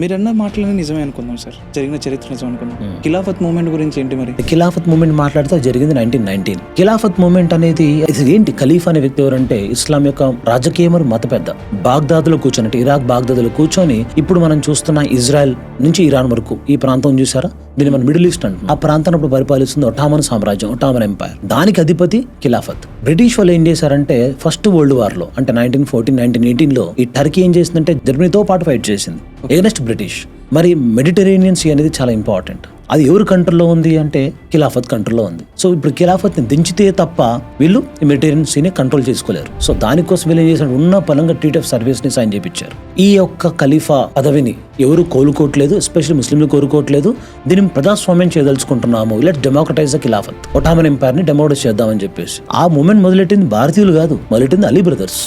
మీరన్న మాటలన్నీ నిజమే అనుకుందాం సార్, జరిగిన చరిత్ర నిజం అనుకుందాం. ఖిలాఫత్ మూవ్మెంట్ గురించి ఏంటి మరి? ఖిలాఫత్ మూవ్మెంట్ మాట్లాడితే జరిగింది 1919. ఖిలాఫత్ మూవ్మెంట్ అనేది ఏంటి? ఖలీఫ్ అనే వ్యక్తి ఎవరంటే ఇస్లాం యొక్క రాజకీయ మరియు మత పెద్ద. బాగ్దాద్లో కూర్చొని, అంటే ఇరాక్ బాగ్దాద్లో కూర్చొని ఇప్పుడు మనం చూస్తున్న ఇజ్రాయెల్ నుంచి ఇరాన్ వరకు ఈ ప్రాంతం చూసారా, దీన్ని మనం మిడిల్ ఈస్ట్ అంటాం. ఆ ప్రాంతాన్ని ఇప్పుడు పరిపాలిస్తుంది ఒటామన్ సామ్రాజ్యం, ఒటామన్ ఎంపైర్. దానికి అధిపతి ఖిలాఫత్. బ్రిటిష్ వాళ్ళు ఏం చేశారంటే ఫస్ట్ వరల్డ్ వార్ లో, అంటే 1914, 1918 లో ఈ టర్కీ ఏం చేసిందంటే జర్మనీతో పాటు ఫైట్ చేసింది ఎగనెస్ట్ బ్రిటిష్. మరి మెడిటరేనియన్ సీ అనేది చాలా ఇంపార్టెంట్. అది ఎవరు కంట్రోల్లో ఉంది అంటే ఖిలాఫత్ కంట్రోల్లో ఉంది. సో ఇప్పుడు ఖిలాఫత్ ని దించితే తప్ప వీళ్ళు మెడిటరేనియన్ సీని కంట్రోల్ చేసుకోలేరు. సో దానికోసం వీళ్ళు ఏం చేశారు, ఉన్న పలంగా ట్రీట్ ఆఫ్ సర్వీస్ ని సైన్ చేయించారు. ఈ యొక్క ఖలీఫా పదవిని ఎవరు కోలుకోవట్లేదు, ఎస్పెషల్లీ ముస్లింలు కోరుకోవట్లేదు. దీన్ని ప్రజాస్వామ్యం చేయదలుచుకుంటున్నాము, let's democratize the Khilafat, Ottoman empire ని డెమోక్రటైజ్ చేద్దామని చెప్పేసి. ఆ మూమెంట్ మొదలెట్టింది భారతీయులు కాదు, మొదలెట్టింది అలీ బ్రదర్స్.